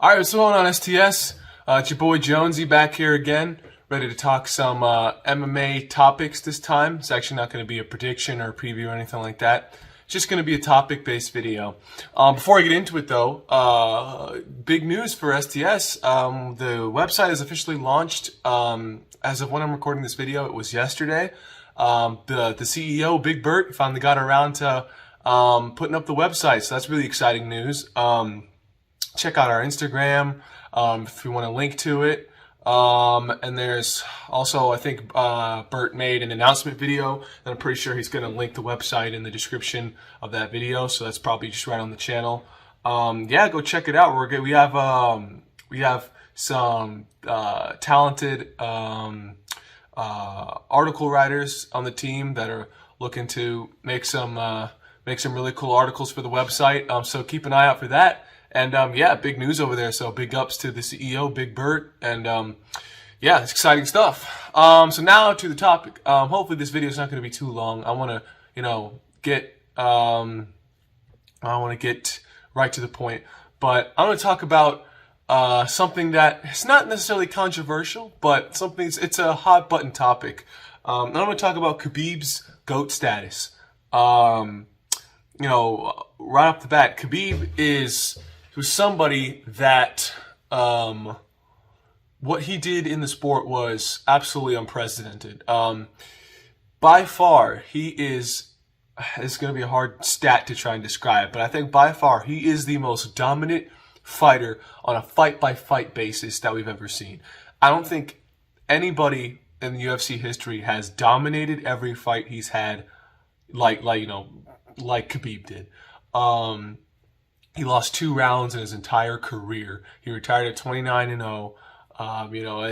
All right, what's going on, STS? It's your boy Jonesy back here again, ready to talk some MMA topics this time. It's actually not going to be a prediction or a preview or anything like that. It's just going to be a topic-based video. Before I get into it, though, big news for STS. The website is officially launched. As of when I'm recording this video, it was yesterday. The CEO, Big Bert, finally got around to putting up the website, so that's really exciting news. Check out our Instagram if you want to link to it. And there's also, I think, Bert made an announcement video, and I'm pretty sure he's going to link the website in the description of that video, so that's probably just right on the channel. Yeah, go check it out. We have some talented article writers on the team that are looking to make some really cool articles for the website. So keep an eye out for that. And yeah, big news over there. So big ups to the CEO, Big Bert, and yeah, it's exciting stuff. So now to the topic. Hopefully this video is not going to be too long. I want to, get right to the point. But I'm going to talk about something that is not necessarily controversial, but it's a hot button topic. I'm going to talk about Khabib's GOAT status. Right off the bat, Khabib was somebody that what he did in the sport was absolutely unprecedented. By far, it's going to be a hard stat to try and describe, but I think by far he is the most dominant fighter on a fight-by-fight basis that we've ever seen. I don't think anybody in the UFC history has dominated every fight he's had like Khabib did. He lost 2 rounds in his entire career. He retired at 29-0.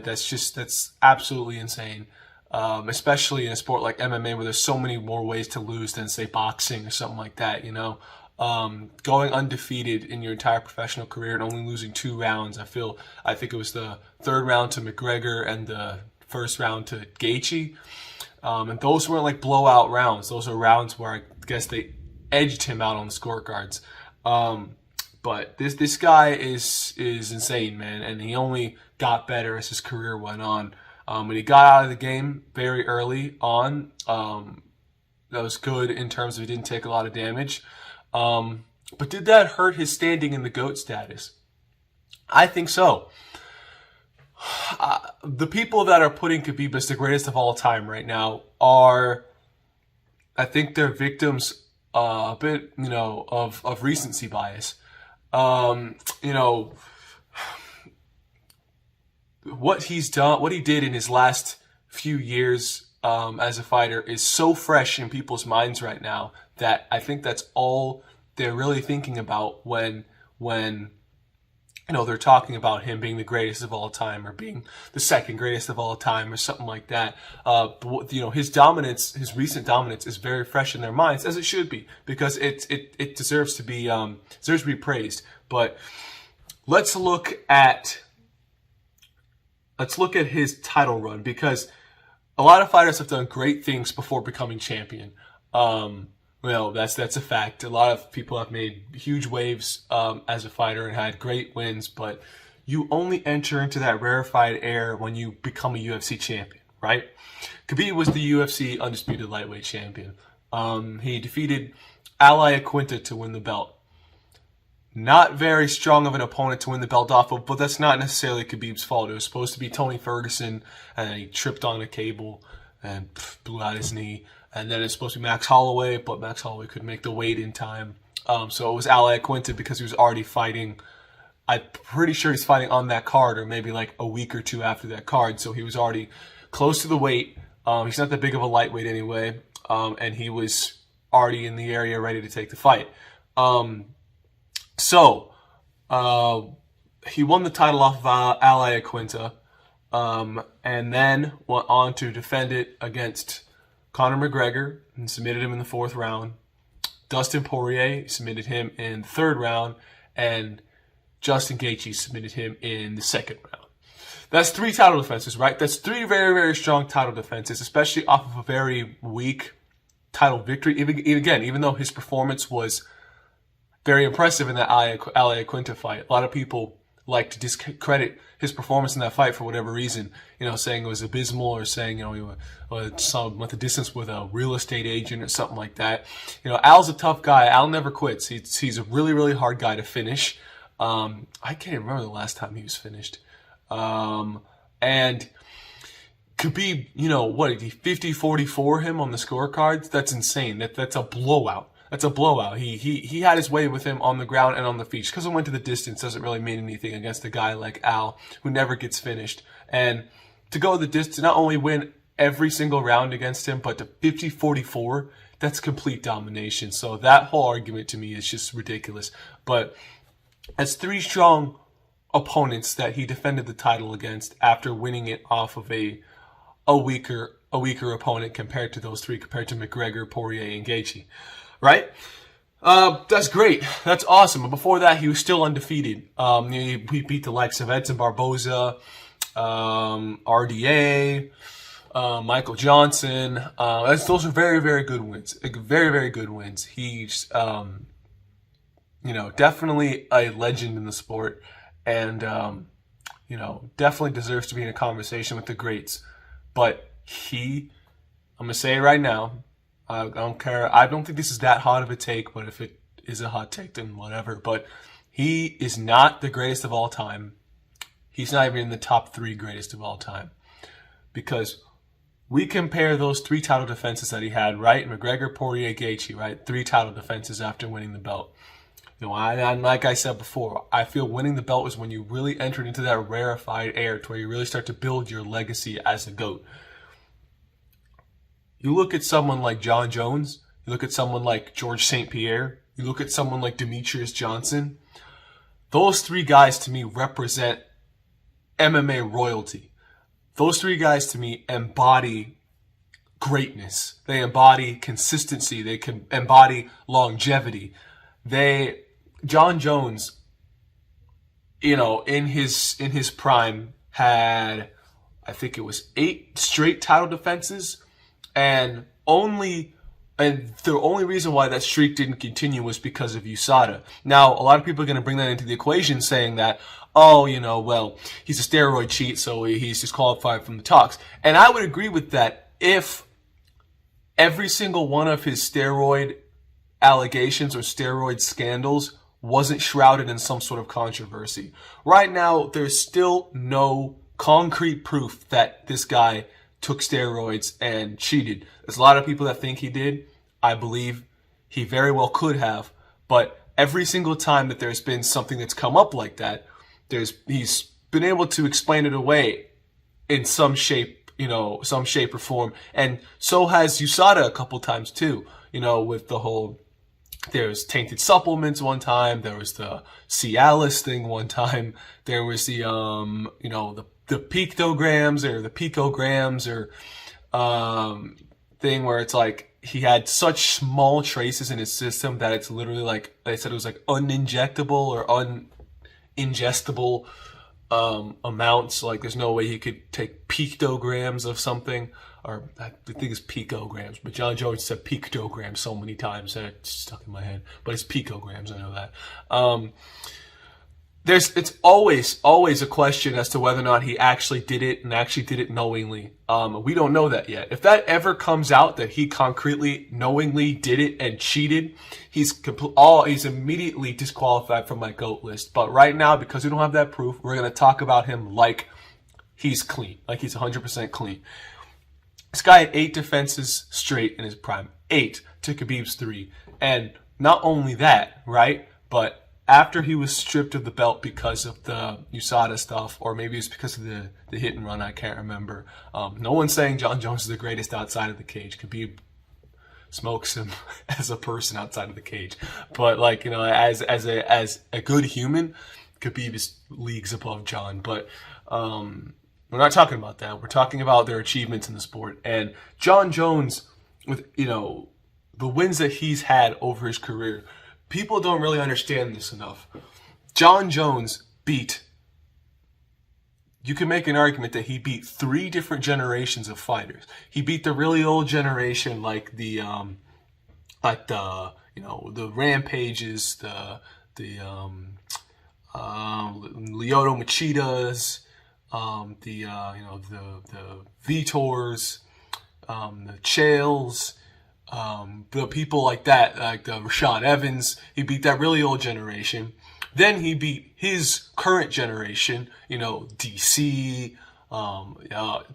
That's absolutely insane. Especially in a sport like MMA where there's so many more ways to lose than, say, boxing or something like that, Going undefeated in your entire professional career and only losing 2 rounds. I think it was the 3rd round to McGregor and the 1st round to Gaethje. And those weren't like blowout rounds. Those are rounds where I guess they edged him out on the scorecards. But this guy is insane, man, and he only got better as his career went on. When he got out of the game very early on, that was good in terms of he didn't take a lot of damage. But did that hurt his standing in the GOAT status? I think so. The people that are putting Khabib as the greatest of all time right now I think they're victims a bit, of recency bias. What he's done, what he did in his last few years as a fighter is so fresh in people's minds right now that I think that's all they're really thinking about when they're talking about him being the greatest of all time or being the 2nd greatest of all time or something like that. His dominance, his recent dominance, is very fresh in their minds, as it should be, because it deserves to be praised. But let's look at his title run, because a lot of fighters have done great things before becoming champion. That's a fact. A lot of people have made huge waves as a fighter and had great wins, but you only enter into that rarefied air when you become a UFC champion, right? Khabib was the UFC undisputed lightweight champion. He defeated Ally Aquinta to win the belt. Not very strong of an opponent to win the belt off of, but that's not necessarily Khabib's fault. It was supposed to be Tony Ferguson, and he tripped on a cable and blew out his knee. And then it's supposed to be Max Holloway, but Max Holloway couldn't make the weight in time. So it was Ally Aquinta because he was already fighting. I'm pretty sure he's fighting on that card, or maybe like a week or 2 after that card. So he was already close to the weight. He's not that big of a lightweight anyway. And he was already in the area ready to take the fight. So he won the title off of Ally Aquinta. And then went on to defend it against Conor McGregor and submitted him in the 4th round. Dustin Poirier submitted him in the 3rd round, and Justin Gaethje submitted him in the 2nd round. That's 3 title defenses, right? That's 3 very, very strong title defenses, especially off of a very weak title victory. Even though his performance was very impressive in that Ally Aquinta fight, a lot of people like to discredit his performance in that fight for whatever reason, saying it was abysmal, or saying, he went the distance with a real estate agent or something like that. Al's a tough guy. Al never quits. He's a really, really hard guy to finish. I can't even remember the last time he was finished. And Khabib, what did he 50-44 him on the scorecards? That's insane. That's a blowout. That's a blowout. He had his way with him on the ground and on the feet. Because it went to the distance doesn't really mean anything against a guy like Al, who never gets finished. And to go the distance, not only win every single round against him, but to 50-44, that's complete domination. So that whole argument to me is just ridiculous. But as three strong opponents that he defended the title against after winning it off of a weaker opponent compared to those three, compared to McGregor, Poirier, and Gaethje. Right? That's great. That's awesome. But before that, he was still undefeated. He beat the likes of Edson Barboza, RDA, Michael Johnson. Those are very, very good wins. Very, very good wins. He's, definitely a legend in the sport. And, definitely deserves to be in a conversation with the greats. But I'm going to say it right now, I don't care. I don't think this is that hot of a take, but if it is a hot take, then whatever. But he is not the greatest of all time. He's not even in the top 3 greatest of all time. Because we compare those 3 title defenses that he had, right? McGregor, Poirier, Gaethje, right? 3 title defenses after winning the belt. Like I said before, I feel winning the belt is when you really entered into that rarefied air to where you really start to build your legacy as a GOAT. You look at someone like John Jones, you look at someone like George St. Pierre, you look at someone like Demetrius Johnson. Those 3 guys to me represent MMA royalty. Those 3 guys to me embody greatness. They embody consistency. They can embody longevity. John Jones, in his prime had, I think it was 8 straight title defenses, and the only reason why that streak didn't continue was because of USADA. Now, a lot of people are going to bring that into the equation, saying that, he's a steroid cheat, so he's disqualified from the talks. And I would agree with that if every single one of his steroid allegations or steroid scandals wasn't shrouded in some sort of controversy. Right now, there's still no concrete proof that this guy took steroids and cheated. There's a lot of people that think he did. I believe he very well could have. But every single time that there's been something that's come up like that, he's been able to explain it away in some shape or form. And so has USADA a couple times too, with the whole, there's tainted supplements one time, there was the Cialis thing one time, there was the the pictograms or the picograms or thing where it's like he had such small traces in his system that it's literally like they said it was like uninjectable or uningestible amounts. Like there's no way he could take pictograms of something, or I think it's picograms, but John Jones said pictograms so many times that it's stuck in my head. But it's picograms, I know that. It's always a question as to whether or not he actually did it and actually did it knowingly. We don't know that yet. If that ever comes out that he concretely, knowingly did it and cheated, he's immediately disqualified from my GOAT list. But right now, because we don't have that proof, we're going to talk about him like he's clean, like he's 100% clean. This guy had 8 defenses straight in his prime. 8 to Khabib's 3. And not only that, right, but after he was stripped of the belt because of the USADA stuff, or maybe it's because of the hit and run, I can't remember. No one's saying John Jones is the greatest outside of the cage. Khabib smokes him as a person outside of the cage. But as a good human, Khabib is leagues above John. But we're not talking about that. We're talking about their achievements in the sport. And John Jones, with the wins that he's had over his career, people don't really understand this enough. John Jones you can make an argument that he beat 3 different generations of fighters. He beat the really old generation, like the Rampages, the Lyoto Machidas, the Vitors, the Chaels, the people like that, like Rashad Evans. He beat that really old generation. Then he beat his current generation, DC,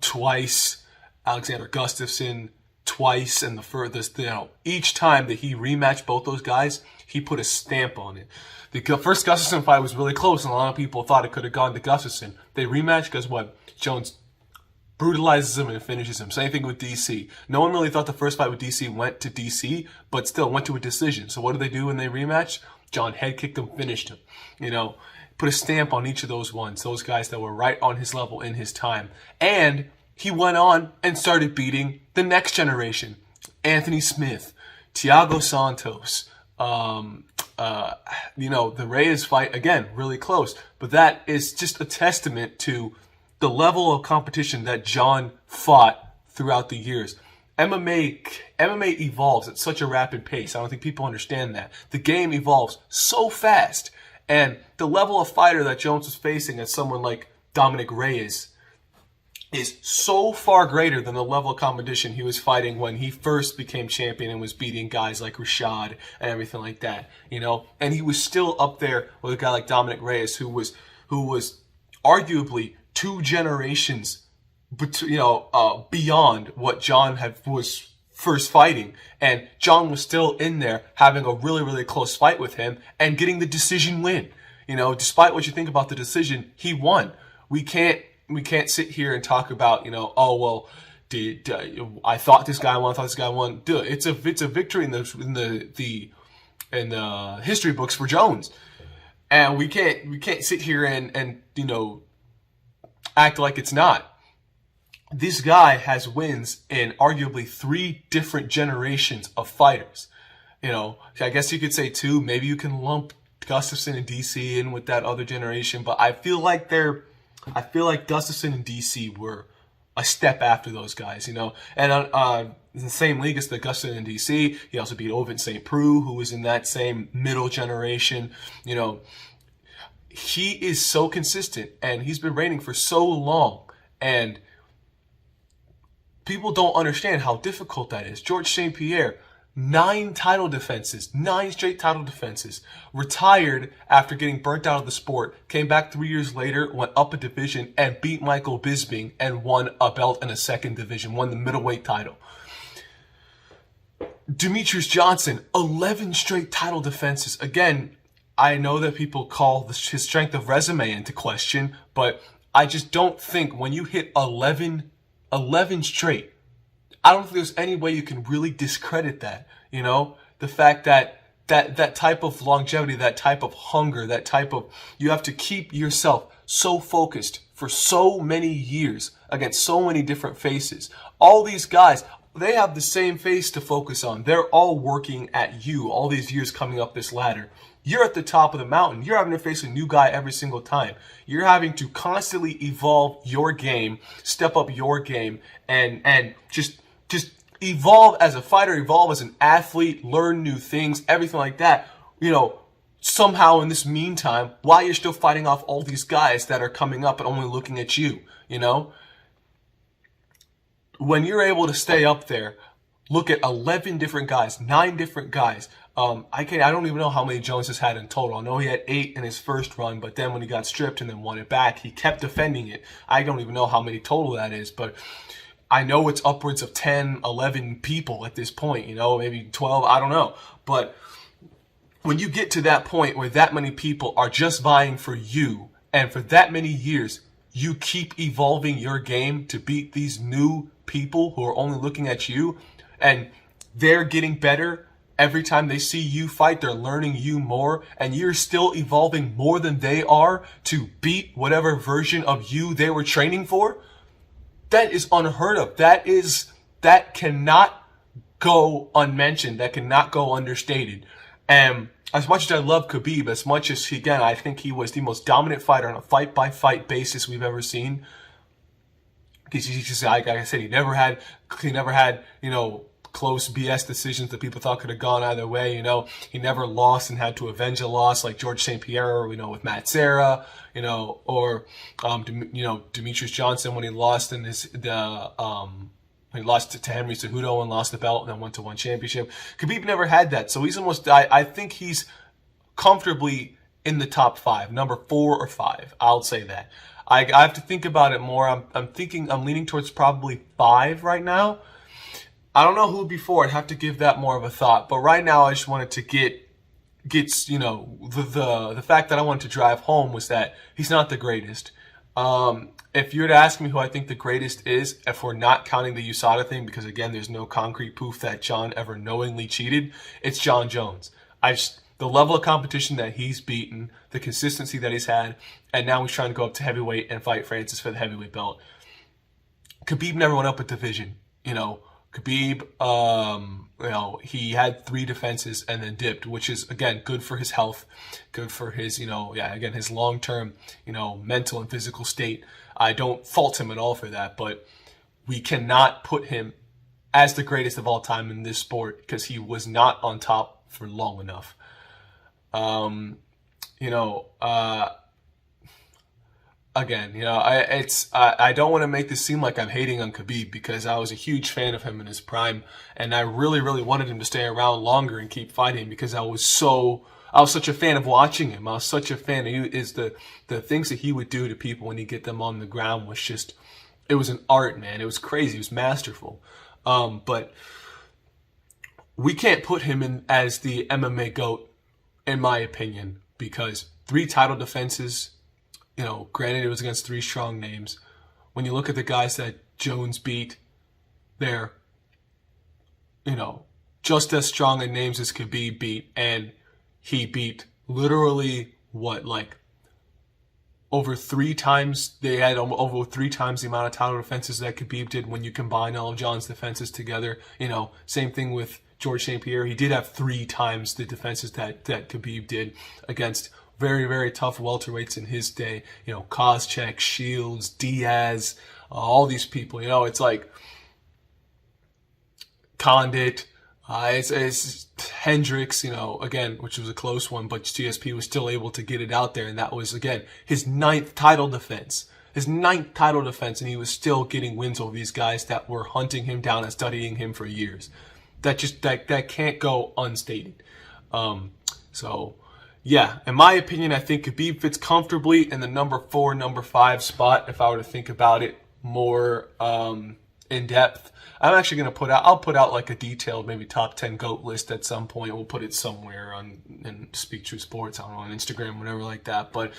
twice, Alexander Gustafsson twice, and the furthest, each time that he rematched both those guys, he put a stamp on it. The first Gustafsson fight was really close, and a lot of people thought it could have gone to Gustafsson. They rematched because what? Jones brutalizes him and finishes him. Same thing with DC. No one really thought the first fight with DC went to DC, but still went to a decision. So what do they do when they rematch? John head kicked him, finished him. Put a stamp on each of those ones, those guys that were right on his level in his time. And he went on and started beating the next generation. Anthony Smith, Thiago Santos, the Reyes fight, again, really close. But that is just a testament to the level of competition that John fought throughout the years. MMA evolves at such a rapid pace. I don't think people understand that. The game evolves so fast. And the level of fighter that Jones was facing as someone like Dominic Reyes is so far greater than the level of competition he was fighting when he first became champion and was beating guys like Rashad and everything like that, And he was still up there with a guy like Dominic Reyes, who was arguably 2 generations, beyond what John was first fighting. And John was still in there having a really, really close fight with him and getting the decision win. Despite what you think about the decision, he won. We can't sit here and talk about, I thought this guy won, Dude, it's a victory in the history books for Jones. And we can't sit here and act like it's not. This guy has wins in arguably 3 different generations of fighters. I guess you could say 2. Maybe you can lump Gustafsson and DC in with that other generation, but I feel like Gustafsson and DC were a step after those guys, And in the same league as the Gustafsson and DC, he also beat Ovince St. Preux, who was in that same middle generation. He is so consistent, and he's been reigning for so long, and people don't understand how difficult that is. George St. Pierre, 9 straight title defenses, retired after getting burnt out of the sport, came back 3 years later, went up a division, and beat Michael Bisping and won a belt in a second division, won the middleweight title. Demetrius Johnson, 11 straight title defenses. Again, I know that people call his strength of resume into question, but I just don't think when you hit 11 straight, I don't think there's any way you can really discredit that. The fact that type of longevity, that type of hunger, you have to keep yourself so focused for so many years against so many different faces. All these guys, they have the same face to focus on. They're all working at you all these years coming up this ladder. You're at the top of the mountain. You're having to face a new guy every single time. You're having to constantly evolve your game, step up your game, and just evolve as a fighter, evolve as an athlete, learn new things, everything like that. Somehow in this meantime, while you're still fighting off all these guys that are coming up and only looking at you, When you're able to stay up there, look at 11 different guys, 9 different guys. I don't even know how many Jones has had in total. I know he had 8 in his first run, but then when he got stripped and then won it back, he kept defending it. I don't even know how many total that is, but I know it's upwards of 10, 11 people at this point, maybe 12, I don't know. But when you get to that point where that many people are just vying for you, and for that many years, you keep evolving your game to beat these new people who are only looking at you, and they're getting better every time they see you fight, they're learning you more, and you're still evolving more than they are to beat whatever version of you they were training for. That is unheard of. That cannot go unmentioned. That cannot go understated. And as much as I love Khabib, as much as I think he was the most dominant fighter on a fight-by-fight basis we've ever seen. Because like I said, he never had, close BS decisions that people thought could have gone either way. You know, he never lost and had to avenge a loss like George St. Pierre, you know, with Matt Serra, you know, or Demetrius Johnson when he lost in he lost to Henry Cejudo and lost the belt and then went to one championship. Khabib never had that, so he's almost. I think he's comfortably in the top 5, number 4 or 5. I'll say that. I have to think about it more. I'm leaning towards probably 5 right now. I don't know who before. I'd have to give that more of a thought. But right now, I just wanted to get you know, the fact that I wanted to drive home was that he's not the greatest. If you were to ask me who I think the greatest is, if we're not counting the USADA thing, because again, there's no concrete proof that John ever knowingly cheated, it's John Jones. The level of competition that he's beaten, the consistency that he's had, and now he's trying to go up to heavyweight and fight Francis for the heavyweight belt. Khabib never went up a division. You know, Khabib, you know, he had 3 defenses and then dipped, which is, again, good for his health, good for his, you know, again, his long-term, you know, mental and physical state. I don't fault him at all for that, but we cannot put him as the greatest of all time in this sport because he was not on top for long enough. You know, again, you know, I don't want to make this seem like I'm hating on Khabib because I was a huge fan of him in his prime, and I really, really wanted him to stay around longer and keep fighting because I was such a fan of watching him. I was such a fan. The things that he would do to people when he get them on the ground was just, it was an art, man. It was crazy. It was masterful. But we can't put him in as the MMA GOAT, in my opinion, because 3 title defenses, you know, granted it was against 3 strong names. When you look at the guys that Jones beat, they're, you know, just as strong in names as Khabib beat, and he beat literally like over 3 times. They had over 3 times the amount of title defenses that Khabib did when you combine all of John's defenses together. You know, same thing with George St. Pierre. He did have 3 times the defenses that Khabib did against very, very tough welterweights in his day. You know, Koscheck, Shields, Diaz, all these people. You know, it's like Condit, it's Hendricks, you know, again, which was a close one, but GSP was still able to get it out there, and that was, again, his 9th title defense. And he was still getting wins over these guys that were hunting him down and studying him for years. That can't go unstated. So, yeah, in my opinion, I think Khabib fits comfortably in the number 4, number 5 spot if I were to think about it more in depth. I'm actually going to I'll put out like a detailed maybe top 10 GOAT list at some point. We'll put it somewhere in Speak True Sports, I don't know, on Instagram, whatever like that. But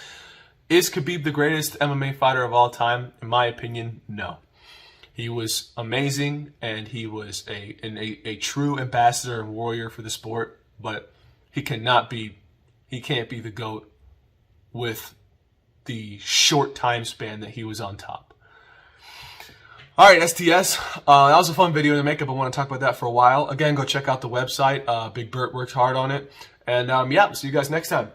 is Khabib the greatest MMA fighter of all time? In my opinion, no. He was amazing, and he was a true ambassador and warrior for the sport, but he can't be the GOAT with the short time span that he was on top. All right, STS, that was a fun video to make up. I want to talk about that for a while. Again, go check out the website. Big Bert worked hard on it. And yeah, see you guys next time.